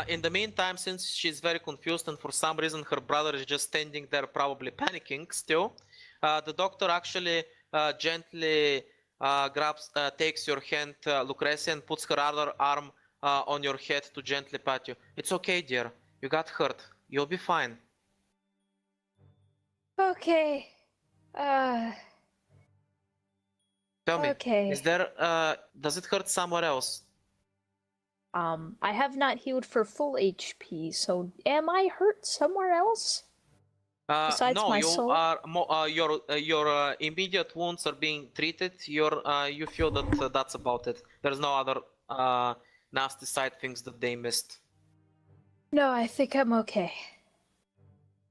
In the meantime, since she's very confused and for some reason her brother is just standing there probably panicking still, the doctor actually gently takes your hand, Lucretia, and puts her other arm on your head to gently pat you. It's okay, dear. You got hurt. You'll be fine. Okay. Tell me, Okay. is there, does it hurt somewhere else? I have not healed for full HP, so am I hurt somewhere else? Besides no, my you soul? are your immediate wounds are being treated. You feel that that's about it. There's no other nasty side things that they missed. No, I think I'm okay.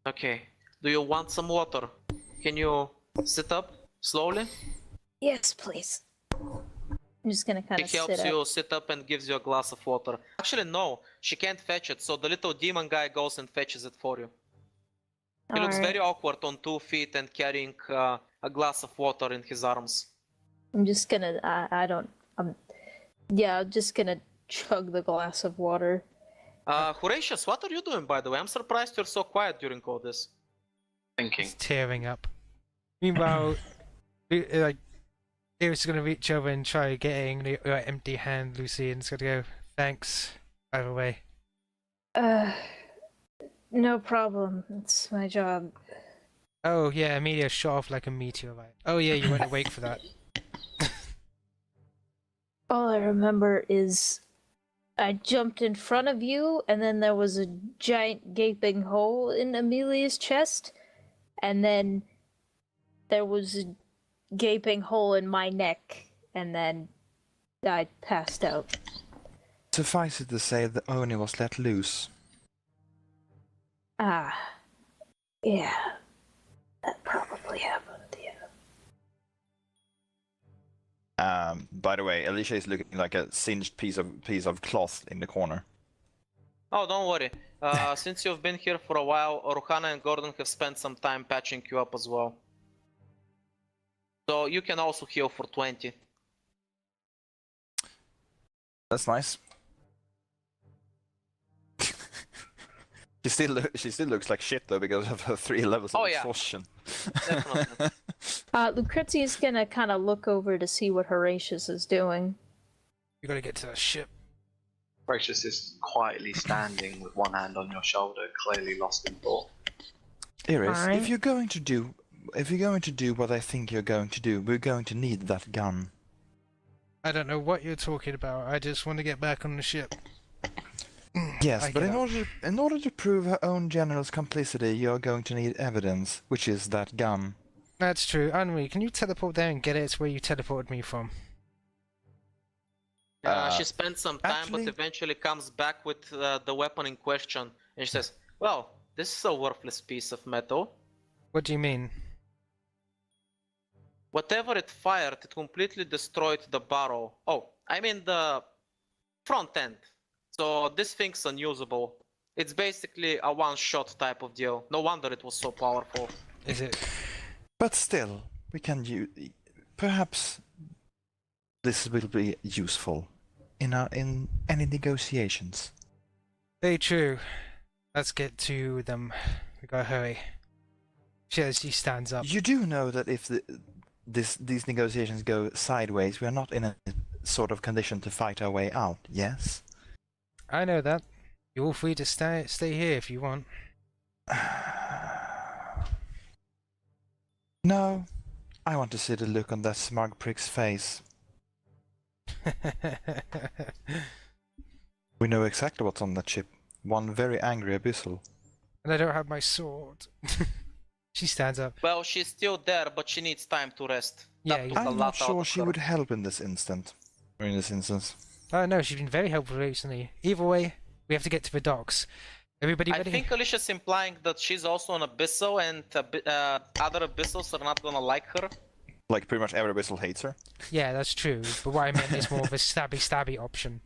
Okay. Do you want some water? Can you sit up slowly? Yes, please. I'm just gonna kind of He sit helps up. you sit up and gives you a glass of water. Actually, no, she can't fetch it, so the little demon guy goes and fetches it for you. He looks very awkward on 2 feet and carrying a glass of water in his arms. I'm just gonna, yeah, I'm just gonna chug the glass of water. Horatius, what are you doing, by the way? I'm surprised you're so quiet during all this. Thinking. He's tearing up. Meanwhile, like, Lyra's gonna reach over and try getting the empty hand Lucy, and it's gonna go, thanks, by the way. No problem. It's my job. Oh yeah, Amelia shot off like a meteorite. Oh yeah, you weren't awake for that. All I remember is I jumped in front of you, and then there was a giant gaping hole in Amelia's chest, and then there was a gaping hole in my neck, and then I passed out. Suffice it to say, the Oni was let loose. Ah, yeah, that probably happened, yeah. By the way, Alyssia is looking like a singed piece of cloth in the corner. Oh, don't worry. Since you've been here for a while, Rohana and Gordon have spent some time patching you up as well. So you can also heal for 20. That's nice. She still looks like shit though because of her 3 levels of exhaustion. Definitely. Lucretia's gonna kind of look over to see what Horatius is doing. You gotta get to that ship. Horatius is quietly standing with one hand on your shoulder, clearly lost in thought. Iris, Alright. if you're going to do what I think you're going to do, we're going to need that gun. I don't know what you're talking about. I just want to get back on the ship. Yes, but in order to prove her own general's complicity, you're going to need evidence, which is that gun. That's true. Anri, can you teleport there and get it? It's where you teleported me from. She spent some time, actually- but eventually comes back with the weapon in question, and she says, "Well, this is a worthless piece of metal. What do you mean? Whatever it fired, it completely destroyed the barrel. Oh, I mean the front end. So this thing's unusable. It's basically a one-shot type of deal. No wonder it was so powerful." Is it? But still, we can perhaps this will be useful in any negotiations. Very true. Let's get to them. We gotta hurry. She stands up. You do know that if these negotiations go sideways, we are not in a sort of condition to fight our way out, yes? I know that. You're all free to stay here if you want. No, I want to see the look on that smug prick's face. We know exactly what's on that ship. One very angry abyssal. And I don't have my sword. She stands up. Well, she's still there, but she needs time to rest. Yeah, That took a I'm lot not out sure of she her. would help in this instance. Oh no, she's been very helpful recently. Either way, we have to get to the docks. Everybody I ready? think Alyssa's implying that she's also an abyssal, and other abyssals are not gonna like her. Like pretty much every abyssal hates her. Yeah, that's true. But what I meant is more of a stabby option.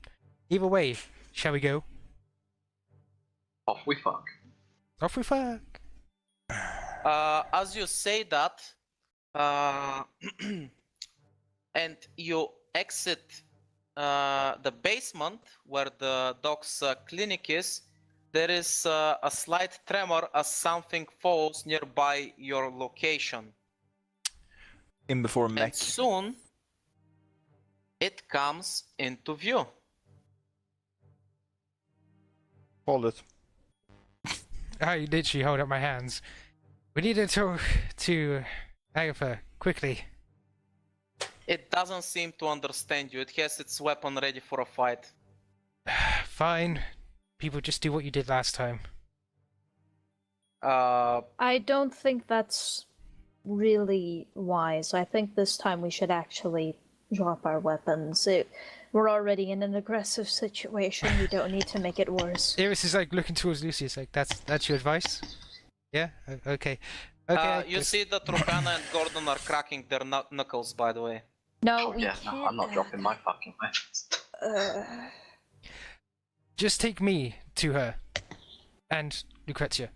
Either way, shall we go? Off we fuck. Off we fuck. As you say that, and you exit the basement where the dog's clinic is, there is a slight tremor as something falls nearby your location. In before And mech. soon, it comes into view. Hold it. I literally hold up my hands. We need to talk to Agatha, quickly. It doesn't seem to understand you. It has its weapon ready for a fight. Fine. People, just do what you did last time. I don't think that's really wise. I think this time we should actually drop our weapons. We're already in an aggressive situation. We don't need to make it worse. Iris is like looking towards Lucy. It's like, that's your advice? Yeah? Okay. Okay. you see that Ruhana and Gordon are cracking their knuckles, by the way. No, Oh we yeah, can't. no, I'm not dropping my fucking weapons. Just take me to her. And Lucretia.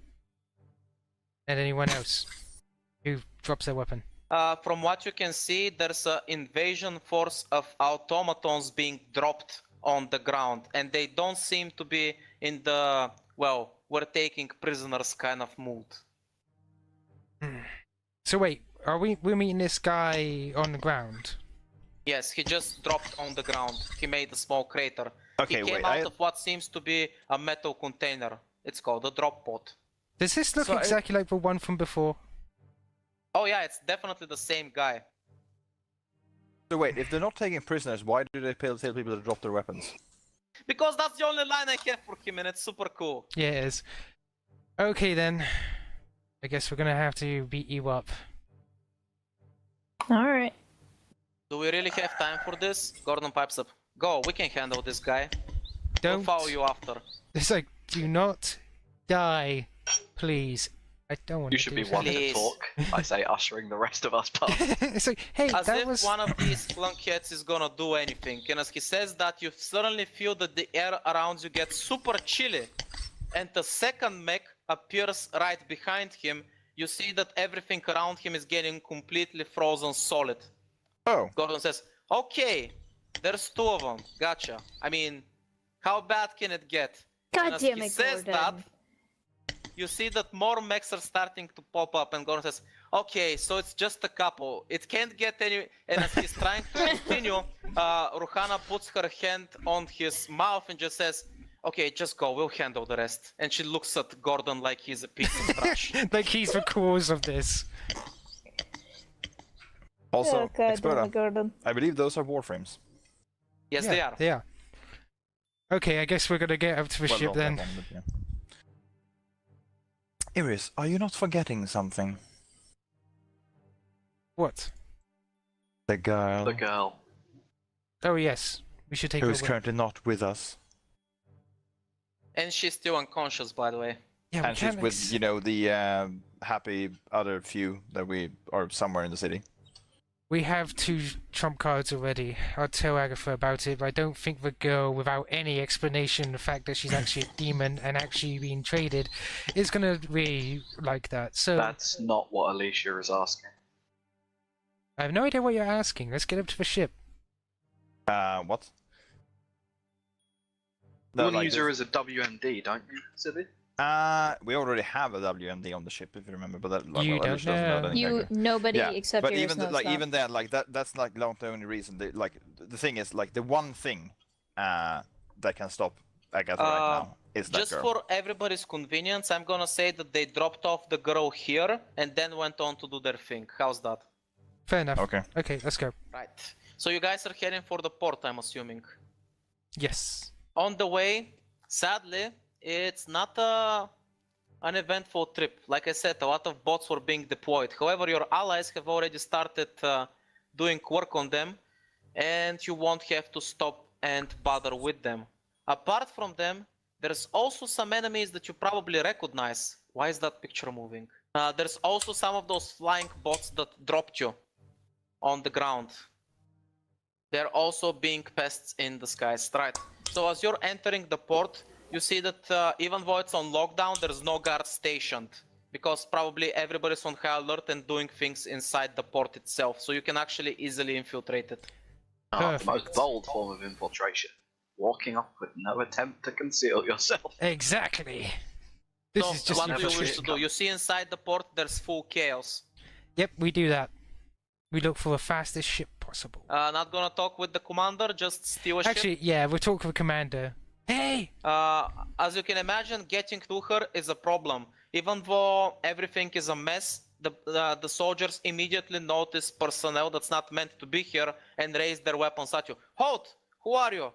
And anyone else who drops their weapon. From what you can see, there's an invasion force of automatons being dropped on the ground, and they don't seem to be in the, well, we're taking prisoners kind of mood. So wait, we're meeting this guy on the ground? Yes, he just dropped on the ground. He made a small crater. Okay, he came wait, out of what seems to be a metal container. It's called a drop pod. Does this look So exactly like the one from before? Oh yeah, it's definitely the same guy. So wait, if they're not taking prisoners, why do they tell people to drop their weapons? Because that's the only line I have for him, and it's super cool. Yeah, it is. Okay then. I guess we're gonna have to beat you up. Alright. Do we really have time for this? Gordon pipes up. Go, we can handle this guy. We'll Don't. follow you after. It's like, do not die, please. I don't want You to should do be one that. to Please. talk. I say, ushering the rest of us past. It's like, hey, As that if was. one of these lunkheads is gonna do anything. And as he says that, you suddenly feel that the air around you gets super chilly. And the second mech appears right behind him. You see that everything around him is getting completely frozen solid. Oh, Gordon says, okay, there's two of them. Gotcha. I mean, how bad can it get? And God as damn he it, says Gordon. that, you see that more mechs are starting to pop up, and Gordon says, okay, so it's just a couple. It can't get any... And as he's trying to continue, Ruhana puts her hand on his mouth and just says, okay, just go, we'll handle the rest. And she looks at Gordon like he's a piece of trash. Like he's the cause of this. also, Oh, God damn Explorer, it, Gordon. I believe those are warframes. Yes, Yeah, they are. They are. Okay, I guess we're gonna get up to the ship not then. that one, but yeah. Iris, are you not forgetting something? What? The girl The girl. Oh yes, we should take who her is away. currently not with us. And she's still unconscious, by the way. Yeah, we And she's can't with, you know, the happy other few that we are somewhere in the city. We have 2 trump cards already. I'll tell Agatha about it, but I don't think the girl, without any explanation, the fact that she's actually a demon and actually being traded, is gonna be like that. So That's not what Alyssia is asking. I have no idea what you're asking. Let's get up to the ship. What? You want to like use this. her as a WMD, don't you, Sibby? We already have a WMD on the ship, if you remember, but that like, You well, don't Iris doesn't know know. that You, exactly. nobody Yeah, except but Iris even knows like that. even then, like that's like not the only reason. Like the thing is, like the one thing that can stop Agatha right now is that Just girl. for everybody's convenience, I'm gonna say that they dropped off the girl here and then went on to do their thing. How's that? Fair enough. Okay. Okay, let's go. Right. So you guys are heading for the port, I'm assuming. Yes. On the way, sadly, it's not an eventful trip. Like I said, a lot of bots were being deployed. However, your allies have already started doing work on them, and you won't have to stop and bother with them. Apart from them, there's also some enemies that you probably recognize. Why is that picture moving? There's also some of those flying bots that dropped you on the ground. They're also being pests in the skies, right? So as you're entering the port, you see that even though it's on lockdown, there's no guard stationed. Because probably everybody's on high alert and doing things inside the port itself. So you can actually easily infiltrate it. The Perfect. most bold form of infiltration. Walking off with no attempt to conceal yourself. Exactly. This So is just what do you wish infiltration. to do? You see inside the port there's full chaos. Yep, we do that. We look for the fastest ship possible. Not gonna talk with the commander, just steal a ship. Actually, yeah, we'll talk with Commander. Hey! As you can imagine, getting to her is a problem. Even though everything is a mess, the soldiers immediately notice personnel that's not meant to be here and raise their weapons at you. Halt! Who are you?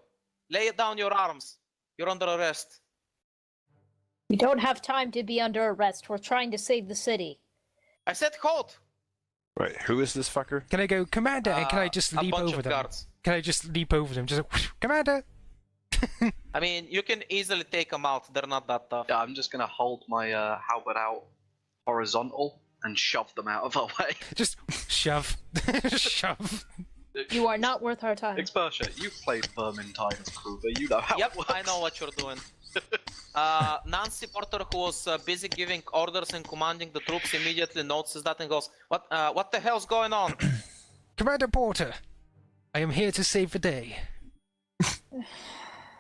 Lay down your arms. You're under arrest. We don't have time to be under arrest. We're trying to save the city. I said halt! Wait, who is this fucker? Can I go, Commander, and can I just a leap bunch over of them? guards. Can I just leap over them? Just like, Commander! I mean, you can easily take them out. They're not that tough. Yeah, I'm just gonna hold my halberd out horizontal and shove them out of our way. Just shove. Shove. You are not worth our time. Exposure, you've played Vermintide as Kruger, you know how Yep, it works. I know what you're doing. Nancy Porter, who was busy giving orders and commanding the troops, immediately notices that and goes, what the hell's going on? Commander Porter, I am here to save the day.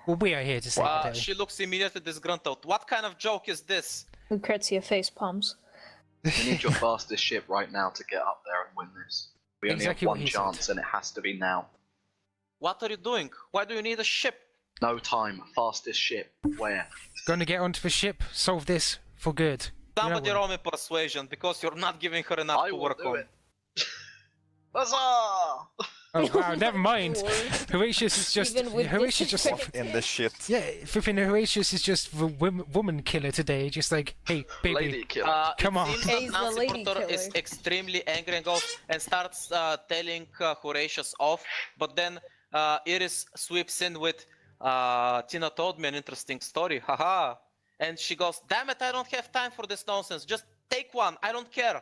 Well, we are here to save the day. She looks immediately disgruntled. What kind of joke is this? Lucretia face palms. We need your fastest ship right now to get up there and win this. We only Exactly have what one he said. chance and it has to be now. What are you doing? Why do you need a ship? No time, fastest ship. Where? Gonna get onto the ship, solve this for good. You know Somebody what? roll me persuasion because you're not giving her enough I to will work do on. it. Huzzah! Oh wow, never mind. Lord. Horatius is just Even with Horatius just disadvantage. In the shit. yeah. Flipping Horatius is just the woman killer today. Just like, hey, baby, Lady killer. Come it on. seems He's that the Nancy lady Porter is killer. extremely angry and goes and starts telling Horatius off, but then Iris sweeps in with, Tina told me an interesting story, haha. And she goes, damn it, I don't have time for this nonsense. Just take one, I don't care.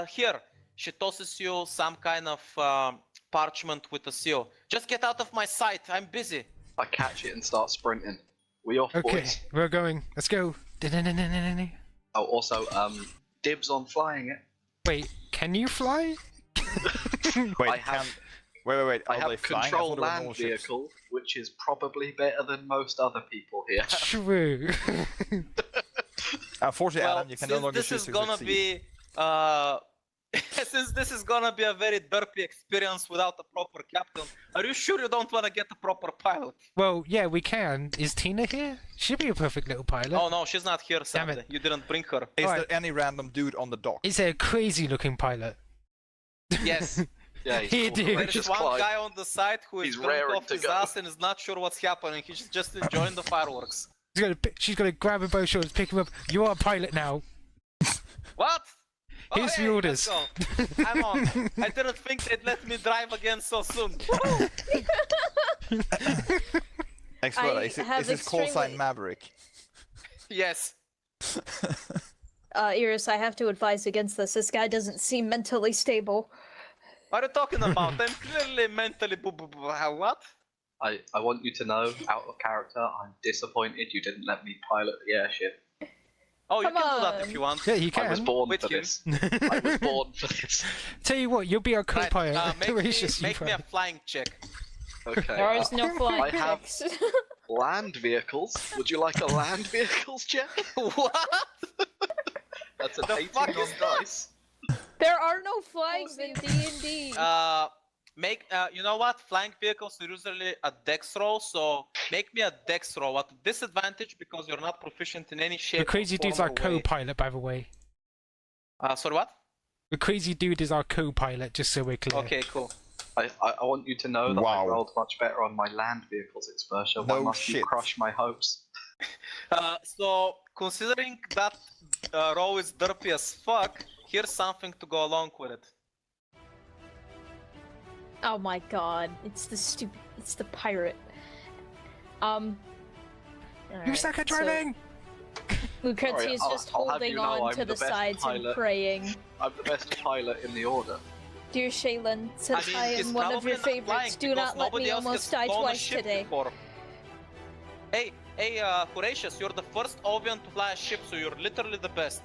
Here, she tosses you some kind of parchment with a seal. Just get out of my sight, I'm busy. I catch it and start sprinting. We off, Okay, boys. we're going. Let's go. Oh, also, dibs on flying it. Wait, can you fly? Wait, I have- wait. I Are they have flying? control thought they were land normal ships. vehicle, which is probably better than most other people here. True. Unfortunately, Well, Adam, you can no since longer this choose is to gonna succeed. be since this is gonna be a very derpy experience without a proper captain, are you sure you don't wanna get a proper pilot? Well, yeah, we can. Is Tina here? She'd be a perfect little pilot. Oh no, she's not here, Damn it. sadly. You didn't bring her. Is Alright. there any random dude on the dock? Is there a crazy looking pilot? Yes. Yeah, he's He cool. did. There's Just one Klein. guy on the side who is He's drunk raring off to his go. ass and is not sure what's happening. He's just enjoying the fireworks. She's gonna grab him by the shoulders, pick him up. You are a pilot now. What? Here's the hey, orders. let's go. I'm on. I didn't think they'd let me drive again so soon. Explorer, I is have this call sign extremely- Maverick? Yes. Iris, I have to advise against this. This guy doesn't seem mentally stable. What are you talking about? I'm clearly mentally what? I want you to know, out of character, I'm disappointed you didn't let me pilot the airship. Oh, you Come can do that on. if you want. Yeah, you I was can. born With for you. this. I was born for this. Tell you what, you'll be our Right, co-pilot. make me, Horatius, you make me a pilot. flying check. Okay. There is no flying I have- checks. Land vehicles. Would you like a land vehicles check? What? That's an The 18 fuck on is that? dice. There are no flags in D&D. You know what? Flying vehicles are usually a dex roll, so make me a dex roll at a disadvantage because you're not proficient in any shape. The crazy or dude's form our or way. co-pilot, by the way. Sorry, what? The crazy dude is our co-pilot, just so we're clear. Okay, cool. I want you to know that Wow. I rolled much better on my land vehicles exposure. Why No must you shit. crush my hopes? So considering that roll is derpy as fuck, here's something to go along with it. Oh my god, it's the pirate. You alright, suck at so driving! Lucretia's Sorry, just I'll have holding you know on I'm to the the best sides and pilot. praying. I'm the best pilot in the order. Dear Shaylin, since I mean, I he's am one of probably your not flying favorites, do because not let nobody me else almost has die flown a twice ship today. before. Hey, Horatius, you're the first Ovian to fly a ship, so you're literally the best.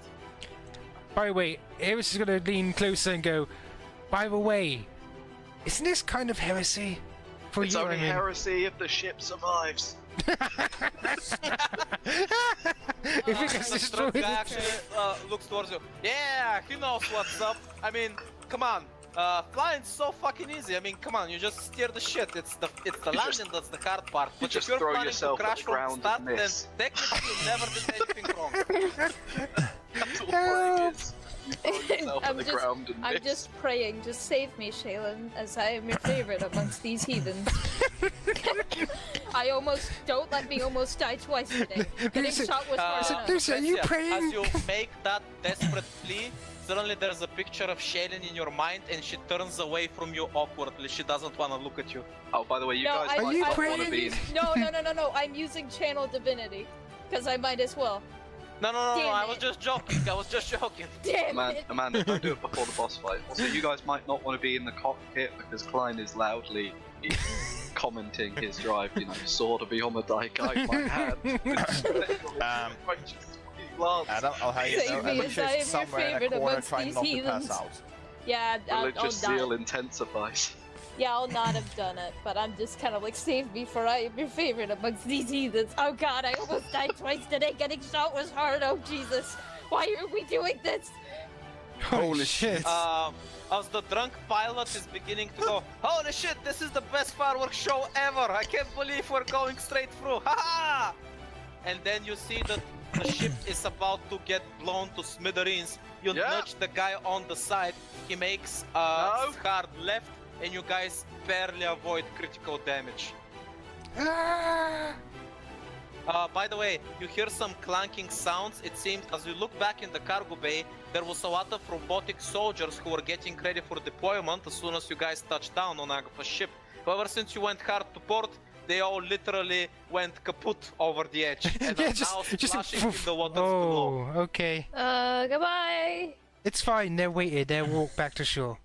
By the way, Iris is gonna lean closer and go, by the way, isn't this kind of heresy For It's you, only I mean. heresy if the ship survives. If it gets The drunk destroyed. guy actually looks towards you. Yeah, he knows what's up. I mean, come on. Flying's so fucking easy. I mean, come on, you just steer the shit. It's the landing that's the hard part. But just if you're throw planning yourself to at crash the from the ground start, and then miss. technically you never did anything wrong. That's all flying is. You throw yourself at I'm the just- ground and I'm miss. just praying, just save me, Shaylin, as I am your favorite amongst these heathens. Don't let me almost die twice today. Getting Lucy- shot was hard enough. Lucy, are you Lucretia, praying? As you make that desperate plea, suddenly there's a picture of Shaylin in your mind and she turns away from you awkwardly. She doesn't want to look at you. Oh, by the way, you No, guys I- might you not praying? want to be in. No, I'm using channel divinity. Because I might as well. No, Damn I was it. just joking. I was just joking. Damn it! Amanda, don't do it before the boss fight. Also, you guys might not want to be in the cockpit because Klein is loudly commenting his drive. You know, sword to be on the die, guide my hand. Adam, I'll have you Save know, me, as I am Alyssia your is somewhere in favorite a corner amongst trying these not to heathens. pass out. Yeah, I'll Religious not. zeal intensifies. Yeah, I'll not have done it, but I'm just kind of like, save me, for I am your favorite amongst these heathens. Oh god, I almost died twice today. Getting shot was hard. Oh Jesus, why are we doing this? Holy shit. As the drunk pilot is beginning to go, holy shit, this is the best fireworks show ever. I can't believe we're going straight through. Ha ha! And then you see that the ship is about to get blown to smithereens. You Yeah. nudge the guy on the side. He makes a No. hard left, and you guys barely avoid critical damage. Ah! By the way, you hear some clanking sounds. It seems as you look back in the cargo bay, there was a lot of robotic soldiers who were getting ready for deployment as soon as you guys touched down on Agatha's ship. However, since you went hard to port, they all literally went kaput over the edge and Yeah, are now splashing in the waters below. Oh, okay. Goodbye. It's fine, they're waited, they'll walk back to shore.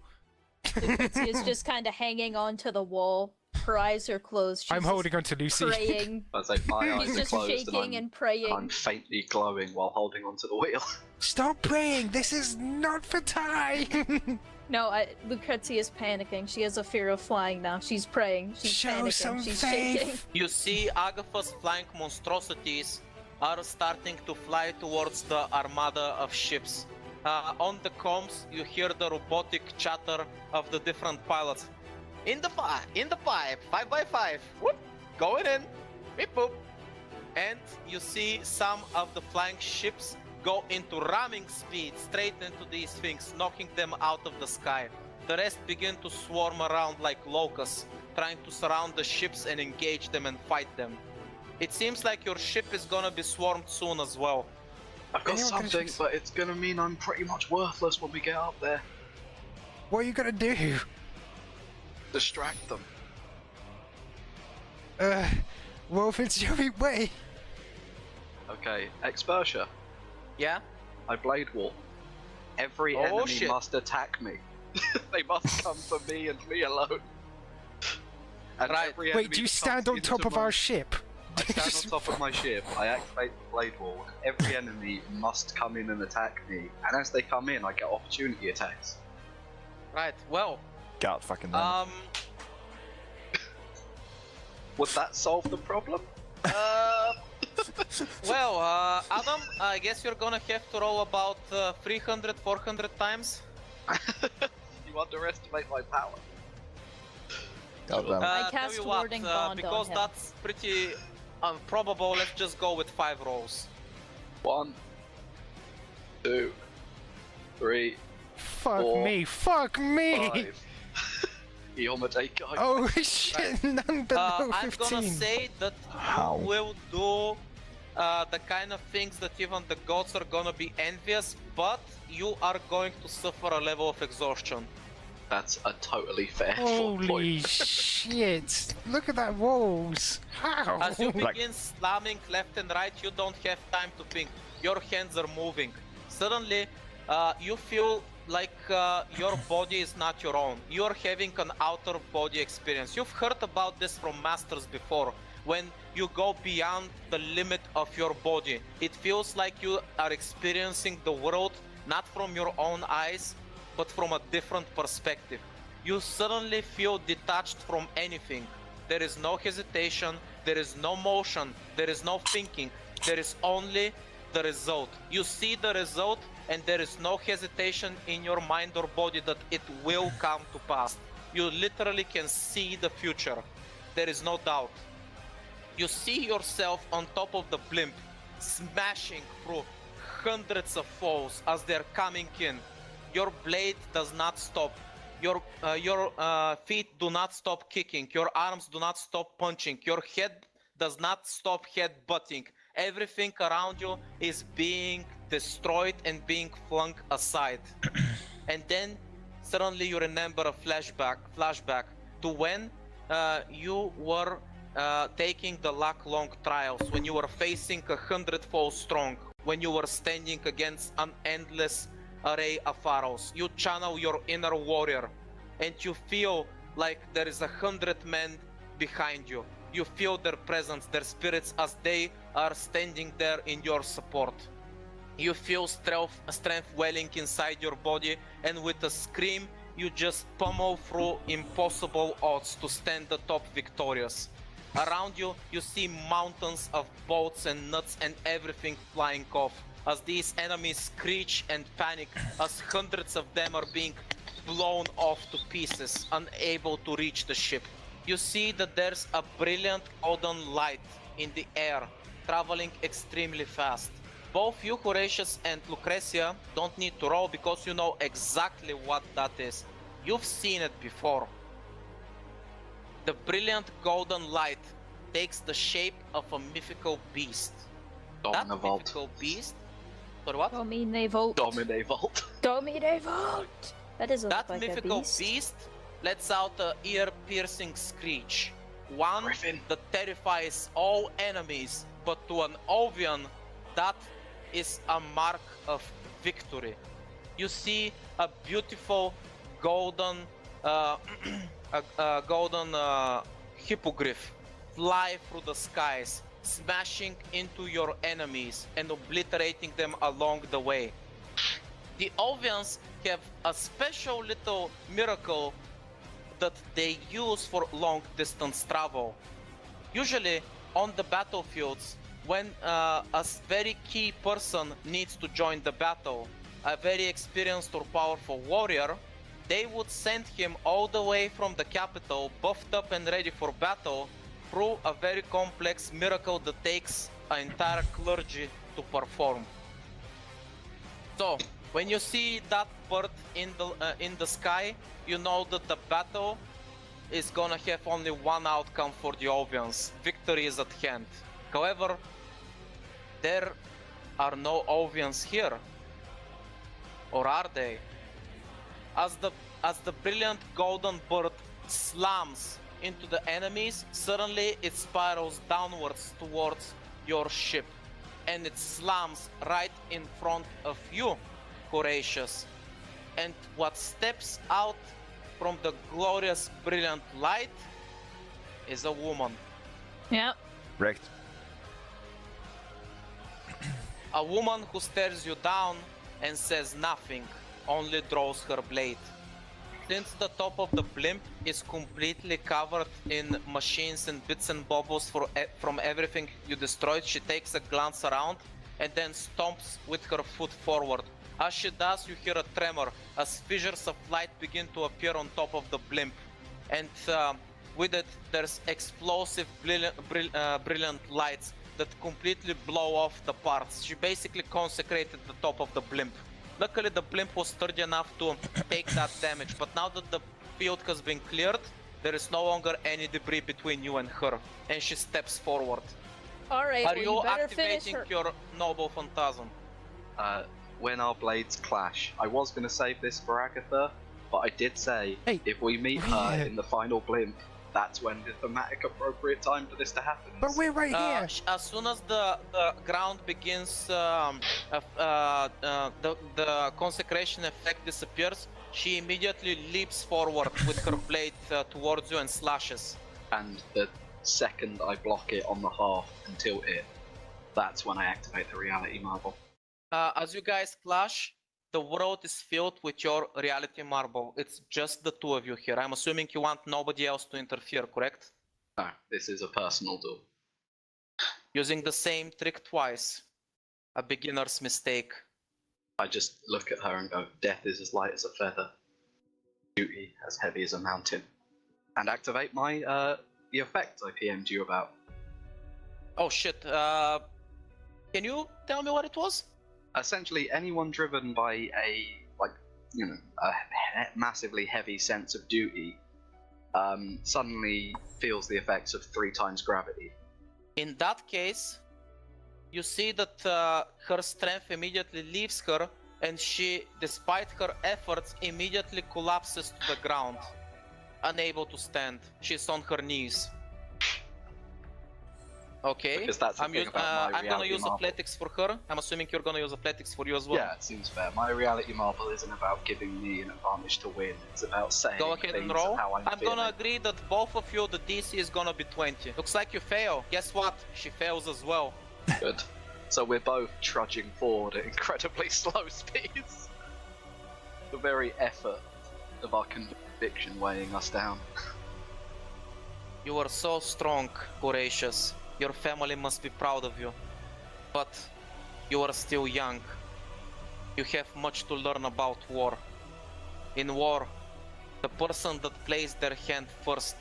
Lucretia's just kind of hanging onto the wall. Her eyes are closed. She's I'm just holding on to Lucy. praying. I was like, my eyes He's are just closed shaking and and praying. I'm faintly glowing while holding onto the wheel. Stop praying, this is not for time! No, Lucretia's panicking. She has a fear of flying now. She's praying. She's Show panicking. some She's faith. shaking. You see Agatha's flying monstrosities are starting to fly towards the armada of ships. On the comms, you hear the robotic chatter of the different pilots. In the 5x5, whoop, going in, beep boop. And you see some of the flying ships go into ramming speed straight into these things, knocking them out of the sky. The rest begin to swarm around like locusts, trying to surround the ships and engage them and fight them. It seems like your ship is gonna be swarmed soon as well. I've got Anyone gonna something, choose- but it's gonna mean I'm pretty much worthless when we get up there. What are you gonna do? Distract them. Well, if it's your way. Okay, Expertia. Yeah? I blade wall. Every Oh, enemy shit. must attack me. They must come for me and me alone. And Right. every Wait, enemy do you that stand comes on top into of my- our ship? I stand on top of my ship, I activate the blade wall, and every enemy must come in and attack me. And as they come in, I get opportunity attacks. Right, well, God fucking damn it. Would that solve the problem? Adam, I guess you're gonna have to roll about 300, 400 times. You underestimate my power. God damn it. I Tell cast you what, Warding Bond on because him. that's pretty improbable, let's just go with 5 rolls. 1, 2, 3, Fuck 4, me, fuck me! 5. Yomade guy. Oh shit, none below I'm 15. gonna say that How? you will do the kind of things that even the gods are gonna be envious, but you are going to suffer a level of exhaustion. That's a totally fair Holy point. shit! Look at that walls! How? As you Like- begin slamming left and right, you don't have time to think. Your hands are moving. Suddenly, you feel like your body is not your own. You're having an outer body experience. You've heard about this from masters before. When you go beyond the limit of your body, it feels like you are experiencing the world not from your own eyes, but from a different perspective. You suddenly feel detached from anything. There is no hesitation, there is no motion, there is no thinking, there is only the result. You see the result and there is no hesitation in your mind or body that it will come to pass. You literally can see the future. There is no doubt. You see yourself on top of the blimp, smashing through hundreds of foes as they're coming in. Your blade does not stop. Your feet do not stop kicking. Your arms do not stop punching. Your head does not stop headbutting. Everything around you is being destroyed and being flung aside. And then suddenly you remember a flashback to when you were taking the Lac Long trials, when you were facing 100 foes strong, when you were standing against an endless array of pharaohs. You channel your inner warrior and you feel like there is 100 men behind you. You feel their presence, their spirits as they are standing there in your support. You feel strength welling inside your body, and with a scream you just pummel through impossible odds to stand atop victorious. Around you, you see mountains of bolts and nuts and everything flying off as these enemies screech and panic as hundreds of them are being blown off to pieces, unable to reach the ship. You see that there's a brilliant golden light in the air, traveling extremely fast. Both you, Horatius, and Lucretia don't need to roll because you know exactly what that is. You've seen it before. The brilliant golden light takes the shape of a mythical beast. That mythical beast... For what? Dominevolt. Dominevolt. Dominevolt! That doesn't That look like mythical a beast. beast lets out an ear-piercing screech. One Griffin. that terrifies all enemies, but to an Ovian, that is a mark of victory. You see a beautiful golden hippogriff fly through the skies, smashing into your enemies and obliterating them along the way. The Ovians have a special little miracle that they use for long distance travel. Usually on the battlefields, when a very key person needs to join the battle, a very experienced or powerful warrior, they would send him all the way from the capital, buffed up and ready for battle, through a very complex miracle that takes an entire clergy to perform. So, when you see that bird in the sky, you know that the battle is gonna have only one outcome for the Ovians. Victory is at hand. However, there are no Ovians here. Or are they? As the brilliant golden bird slams into the enemies, suddenly it spirals downwards towards your ship. And it slams right in front of you, Horatius. And what steps out from the glorious brilliant light is a woman. Yeah. Correct. A woman who stares you down and says nothing, only draws her blade. Since the top of the blimp is completely covered in machines and bits and bobbles from everything you destroyed, she takes a glance around and then stomps with her foot forward. As she does, you hear a tremor as fissures of light begin to appear on top of the blimp. And with it, there's explosive, brilliant lights that completely blow off the parts. She basically consecrated the top of the blimp. Luckily, the blimp was sturdy enough to take that damage, but now that the field has been cleared, there is no longer any debris between you and her, and she steps forward. Alright, Are well, you better finish activating her. your noble phantasm? When our blades clash, I was going to save this for Agatha, but I did say Hey, if we meet her in the final blimp, that's when the thematic appropriate time for this to happen. But we're right here. As soon as the ground begins, the consecration effect disappears, she immediately leaps forward with her blade towards you and slashes. And the second I block it on the half and tilt it, that's when I activate the reality marble. As you guys clash, the world is filled with your reality marble. It's just the two of you here. I'm assuming you want nobody else to interfere, correct? No, this is a personal duel. Using the same trick twice. A beginner's mistake. I just look at her and go, death is as light as a feather, duty as heavy as a mountain. And activate my, the effect I PM'd you about. Oh shit, can you tell me what it was? Essentially, anyone driven by a, like, you know, a massively heavy sense of duty, suddenly feels the effects of 3 times gravity. In that case, you see that her strength immediately leaves her, and she, despite her efforts, immediately collapses to the ground, unable to stand. She's on her knees. Okay, Because that's the thing about my I'm gonna reality use marble. athletics for her. I'm assuming you're gonna use athletics for you as well. Yeah, it seems fair. My reality marble isn't about giving me an advantage to win. It's about saying Go ahead and things roll. of how I'm feeling. gonna agree that both of you, the DC is gonna be 20. Looks like you fail. Guess what? She fails as well. Good. So we're both trudging forward at incredibly slow speeds. The very effort of our conviction weighing us down. You are so strong, Horatius. Your family must be proud of you. But you are still young. You have much to learn about war. In war, the person that plays their hand first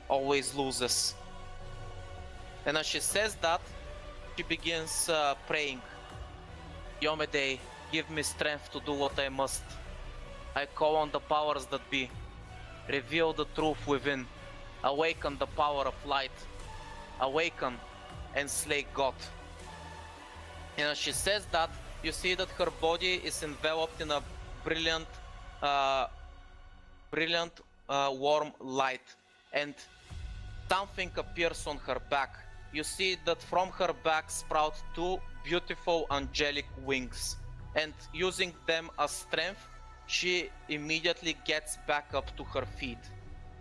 always loses. And as she says that, she begins praying. Yomede, give me strength to do what I must. I call on the powers that be. Reveal the truth within. Awaken the power of light. Awaken and slay God. And as she says that, you see that her body is enveloped in a brilliant, warm light, and something appears on her back. You see that from her back sprout 2 beautiful angelic wings, and using them as strength, she immediately gets back up to her feet,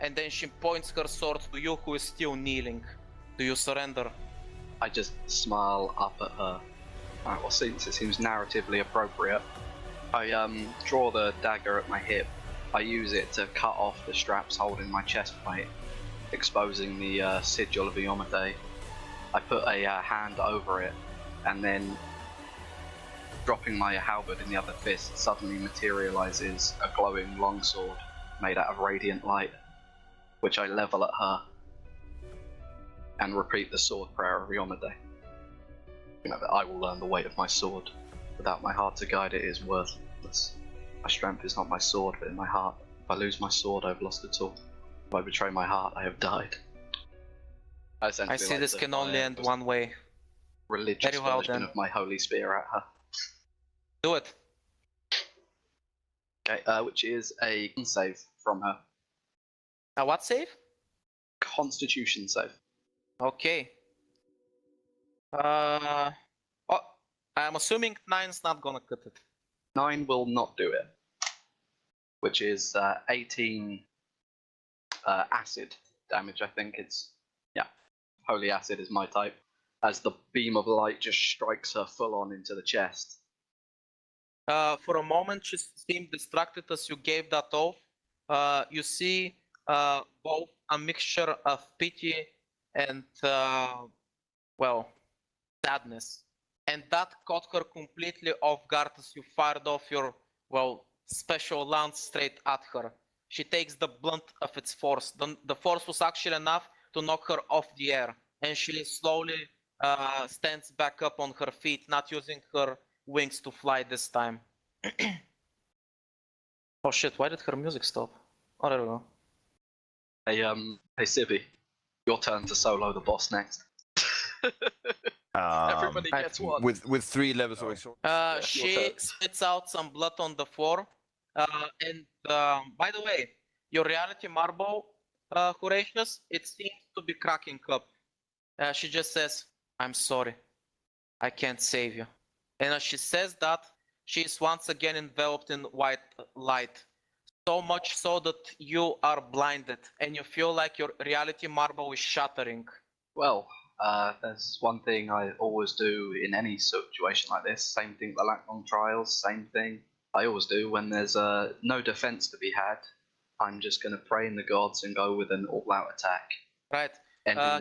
and then she points her sword to you, who is still kneeling. Do you surrender? I just smile up at her. Alright, well, since it seems narratively appropriate, I draw the dagger at my hip. I use it to cut off the straps holding my chest plate, exposing the sigil of Iomade. I put a hand over it, and then, dropping my halberd in the other fist, suddenly materializes a glowing longsword made out of radiant light, which I level at her, and repeat the sword prayer of Iomade. You know, that I will learn the weight of my sword. Without my heart to guide it, it is worthless. My strength is not my sword, but in my heart. If I lose my sword, I have lost it all. If I betray my heart, I have died. I see this can only end one way. Religious Very well, version then. of my holy spear at her. Do it. Okay, which is a save from her. A what save? Constitution save. Okay. Oh, I'm assuming 9's not gonna cut it. 9 will not do it. Which is 18 acid damage, I think it's. Yeah. Holy acid is my type. As the beam of light just strikes her full on into the chest. For a moment, she seemed distracted as you gave that oath. You see both a mixture of pity and, well, sadness. And that caught her completely off guard as you fired off your, well, special lance straight at her. She takes the blunt of its force. The force was actually enough to knock her off the air. And she slowly stands back up on her feet, not using her wings to fly this time. Oh shit, why did her music stop? Oh, there we go. Hey Sibby, your turn to solo the boss next. Everybody gets one. With 3 levels of exhaustion. She spits out some blood on the floor. And by the way, your reality marble, Horatius, it seems to be cracking up. She just says, I'm sorry. I can't save you. And as she says that, she is once again enveloped in white light. So much so that you are blinded and you feel like your reality marble is shattering. Well, there's one thing I always do in any situation like this. Same thing, the Lacnon trials, same thing. I always do when there's no defense to be had. I'm just going to pray in the gods and go with an all-out attack. Right.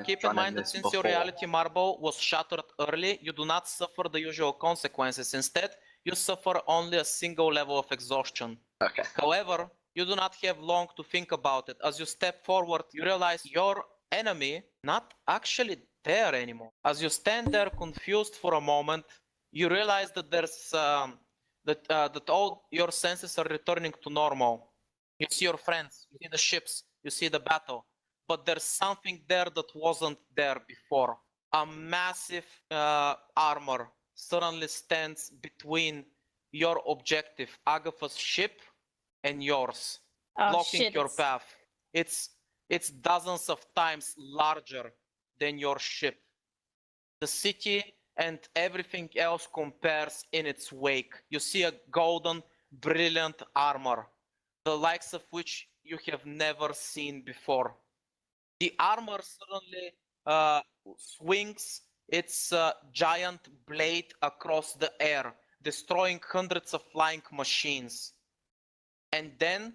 Keep in mind that since your reality marble was shattered early, you do not suffer the usual consequences. Instead, you suffer only a single level of exhaustion. Okay. However, you do not have long to think about it. As you step forward, you realize your enemy not actually there anymore. As you stand there confused for a moment, you realize that there's that all your senses are returning to normal. You see your friends, you see the ships, you see the battle, but there's something there that wasn't there before. A massive armor suddenly stands between your objective, Agatha's ship, and yours, Oh, blocking shit, your it's- path. It's dozens of times larger than your ship. The city and everything else compares in its wake. You see a golden, brilliant armor, the likes of which you have never seen before. The armor suddenly swings its giant blade across the air, destroying hundreds of flying machines. And then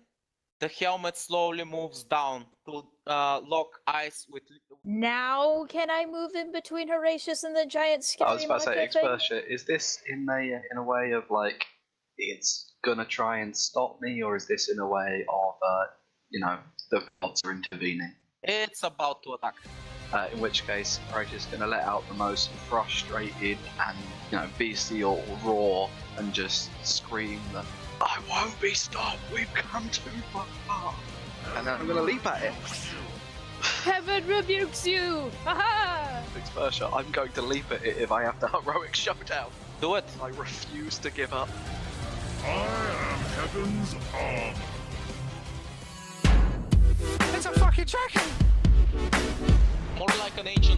the helmet slowly moves down to lock eyes with. Now can I move in between Horatius and the giant scary I was about to say, monster thing? Expertia, is this in a way of like it's gonna try and stop me, or is this in a way of the gods are intervening? It's about to attack. In which case, Horatius is gonna let out the most frustrated and bestial roar and just scream that I won't be stopped. We've come too far. And then I'm gonna leap at it. Heaven rebukes you! Haha! Expertia, I'm going to leap at it if I have the heroic showdown. Do it. I refuse to give up. I am Heaven's arm. It's a fucking dragon! More like an ancient